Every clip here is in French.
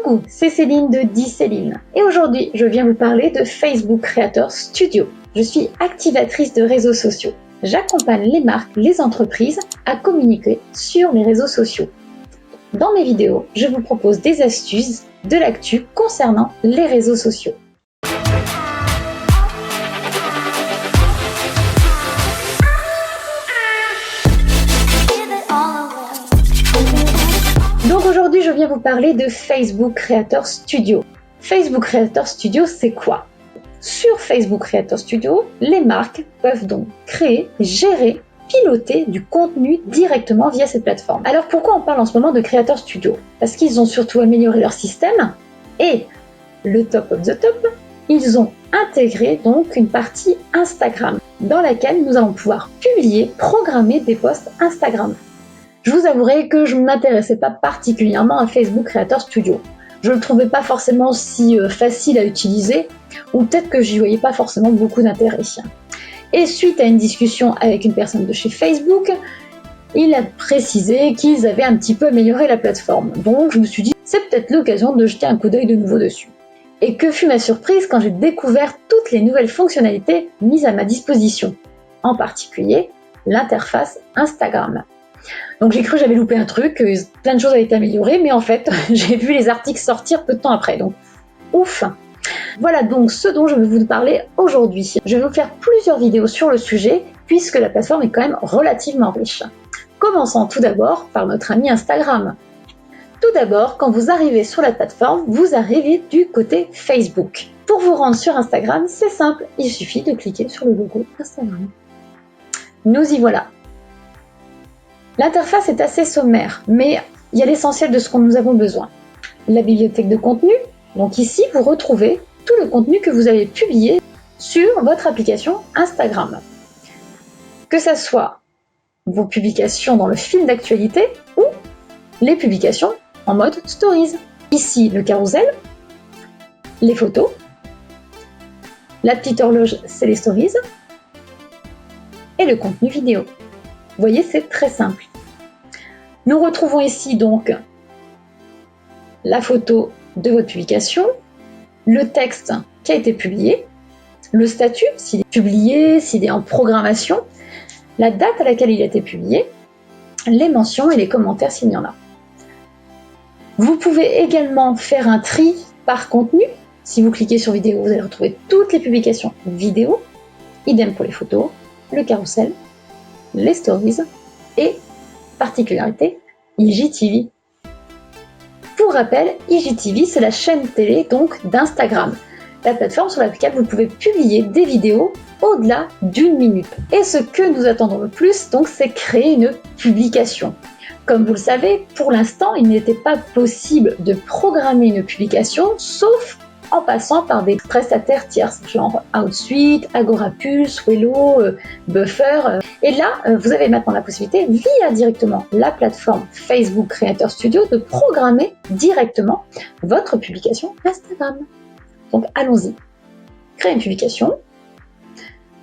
Coucou, c'est Céline de Céline et aujourd'hui je viens vous parler de Facebook Creator Studio. Je suis activatrice de réseaux sociaux. J'accompagne les marques, les entreprises à communiquer sur les réseaux sociaux. Dans mes vidéos, je vous propose des astuces, de l'actu concernant les réseaux sociaux. Donc aujourd'hui, je viens vous parler de Facebook Creator Studio. Facebook Creator Studio, c'est quoi? Sur Facebook Creator Studio, les marques peuvent donc créer, gérer, piloter du contenu directement via cette plateforme. Alors pourquoi on parle en ce moment de Creator Studio? Parce qu'ils ont surtout amélioré leur système et le top of the top, ils ont intégré donc une partie Instagram dans laquelle nous allons pouvoir publier, programmer des posts Instagram. Je vous avouerai que je ne m'intéressais pas particulièrement à Facebook Creator Studio. Je ne le trouvais pas forcément si facile à utiliser, ou peut-être que j'y voyais pas forcément beaucoup d'intérêt. Et suite à une discussion avec une personne de chez Facebook, il a précisé qu'ils avaient un petit peu amélioré la plateforme. Donc je me suis dit, c'est peut-être l'occasion de jeter un coup d'œil de nouveau dessus. Et que fut ma surprise quand j'ai découvert toutes les nouvelles fonctionnalités mises à ma disposition, en particulier l'interface Instagram. Donc j'ai cru que j'avais loupé un truc, plein de choses avaient été améliorées, mais en fait, j'ai vu les articles sortir peu de temps après, donc ouf! Voilà donc ce dont je vais vous parler aujourd'hui. Je vais vous faire plusieurs vidéos sur le sujet, puisque la plateforme est quand même relativement riche. Commençons tout d'abord par notre ami Instagram. Tout d'abord, quand vous arrivez sur la plateforme, vous arrivez du côté Facebook. Pour vous rendre sur Instagram, c'est simple, il suffit de cliquer sur le logo Instagram. Nous y voilà. L'interface est assez sommaire, mais il y a l'essentiel de ce dont nous avons besoin. La bibliothèque de contenu, donc ici vous retrouvez tout le contenu que vous avez publié sur votre application Instagram. Que ce soit vos publications dans le fil d'actualité ou les publications en mode stories. Ici le carrousel, les photos, la petite horloge c'est les stories et le contenu vidéo. Vous voyez, c'est très simple. Nous retrouvons ici donc la photo de votre publication, le texte qui a été publié, le statut, s'il est publié, s'il est en programmation, la date à laquelle il a été publié, les mentions et les commentaires s'il y en a. Vous pouvez également faire un tri par contenu. Si vous cliquez sur vidéo, vous allez retrouver toutes les publications vidéo, idem pour les photos, le carrousel, les stories et particularité IGTV. Pour rappel, IGTV c'est la chaîne télé donc d'Instagram, la plateforme sur laquelle vous pouvez publier des vidéos au-delà d'1 minute. Et ce que nous attendons le plus donc c'est créer une publication. Comme vous le savez, pour l'instant il n'était pas possible de programmer une publication sauf en passant par des prestataires tierces, genre Outsuite, Agorapulse, Wello, Buffer. Et là, vous avez maintenant la possibilité, via directement la plateforme Facebook Creator Studio, de programmer directement votre publication Instagram. Donc allons-y. Créez une publication.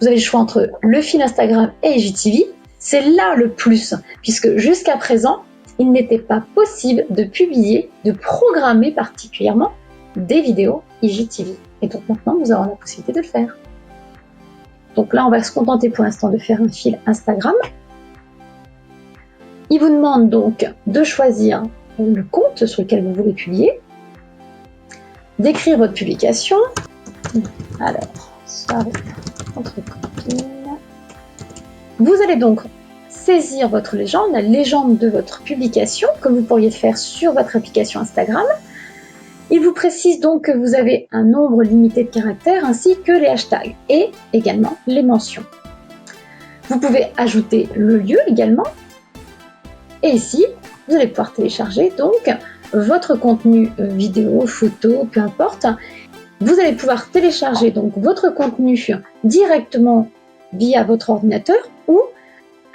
Vous avez le choix entre le fil Instagram et IGTV. C'est là le plus, puisque jusqu'à présent, il n'était pas possible de publier, de programmer particulièrement des vidéos IGTV. Et donc maintenant, nous avons la possibilité de le faire. Donc là, on va se contenter pour l'instant de faire un fil Instagram. Il vous demande donc de choisir le compte sur lequel vous voulez publier, d'écrire votre publication. Alors, soirée entre copines. Vous allez donc saisir votre légende, la légende de votre publication, comme vous pourriez le faire sur votre application Instagram. Il vous précise donc que vous avez un nombre limité de caractères ainsi que les hashtags et également les mentions. Vous pouvez ajouter le lieu également. Et ici, vous allez pouvoir télécharger donc votre contenu vidéo, photo, peu importe. Vous allez pouvoir télécharger donc votre contenu directement via votre ordinateur ou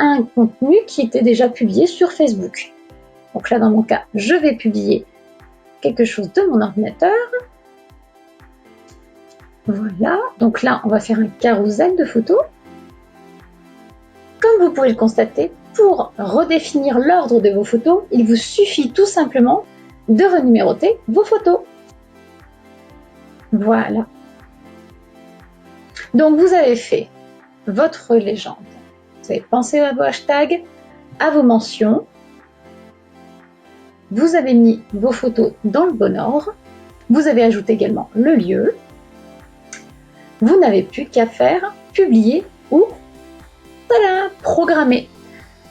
un contenu qui était déjà publié sur Facebook. Donc là, dans mon cas, je vais publier quelque chose de mon ordinateur. Voilà, donc là on va faire un carrousel de photos. Comme vous pouvez le constater, pour redéfinir l'ordre de vos photos, il vous suffit tout simplement de renuméroter vos photos. Voilà. Donc vous avez fait votre légende. Vous avez pensé à vos hashtags, à vos mentions. Vous avez mis vos photos dans le bon ordre. Vous avez ajouté également le lieu. Vous n'avez plus qu'à faire publier ou programmer.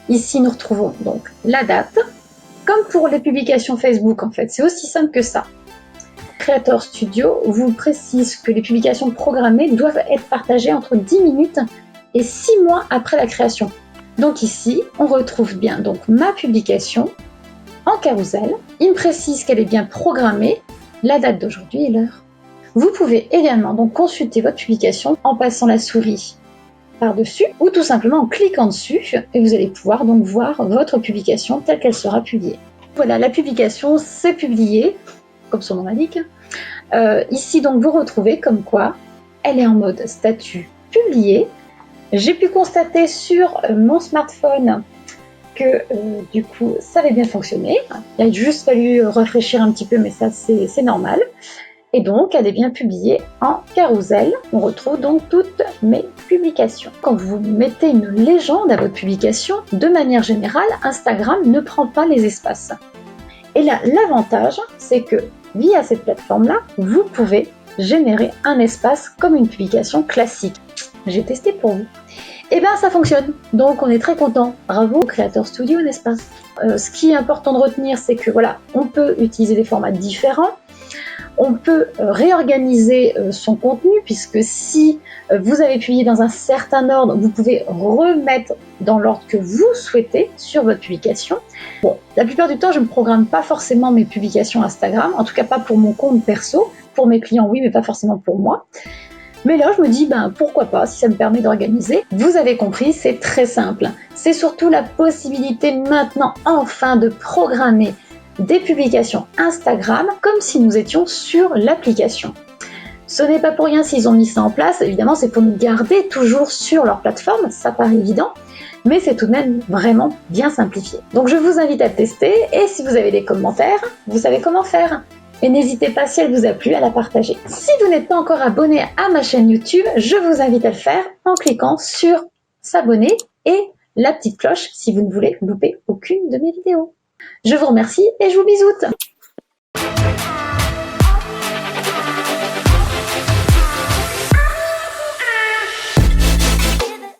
Ici, nous retrouvons donc la date. Comme pour les publications Facebook, en fait, c'est aussi simple que ça. Creator Studio vous précise que les publications programmées doivent être partagées entre 10 minutes et 6 mois après la création. Donc ici, on retrouve bien donc ma publication en carrousel. Il me précise qu'elle est bien programmée, la date d'aujourd'hui et l'heure. Vous pouvez également donc consulter votre publication en passant la souris par-dessus ou tout simplement en cliquant dessus et vous allez pouvoir donc voir votre publication telle qu'elle sera publiée. Voilà, la publication c'est publié, comme son nom l'indique. Ici donc vous retrouvez comme quoi elle est en mode statut publié. J'ai pu constater sur mon smartphone que du coup ça avait bien fonctionné. Il a juste fallu rafraîchir un petit peu, mais ça c'est normal. Et donc elle est bien publiée en carrousel. On retrouve donc toutes mes publications. Quand vous mettez une légende à votre publication, de manière générale, Instagram ne prend pas les espaces. Et là, l'avantage, c'est que via cette plateforme-là, vous pouvez générer un espace comme une publication classique. J'ai testé pour vous. Et bien ça fonctionne, donc on est très content. Bravo Creator Studio, n'est-ce pas? Ce qui est important de retenir, c'est que voilà, on peut utiliser des formats différents. On peut réorganiser son contenu, puisque si vous avez publié dans un certain ordre, vous pouvez remettre dans l'ordre que vous souhaitez sur votre publication. Bon, la plupart du temps, je ne programme pas forcément mes publications Instagram, en tout cas pas pour mon compte perso. Pour mes clients, oui, mais pas forcément pour moi. Mais là, je me dis, pourquoi pas, si ça me permet d'organiser. Vous avez compris, c'est très simple. C'est surtout la possibilité maintenant, enfin, de programmer des publications Instagram comme si nous étions sur l'application. Ce n'est pas pour rien s'ils ont mis ça en place, évidemment c'est pour nous garder toujours sur leur plateforme, ça paraît évident, mais c'est tout de même vraiment bien simplifié. Donc je vous invite à tester et si vous avez des commentaires, vous savez comment faire. Et n'hésitez pas, si elle vous a plu, à la partager. Si vous n'êtes pas encore abonné à ma chaîne YouTube, je vous invite à le faire en cliquant sur s'abonner et la petite cloche si vous ne voulez louper aucune de mes vidéos. Je vous remercie et je vous bisoute.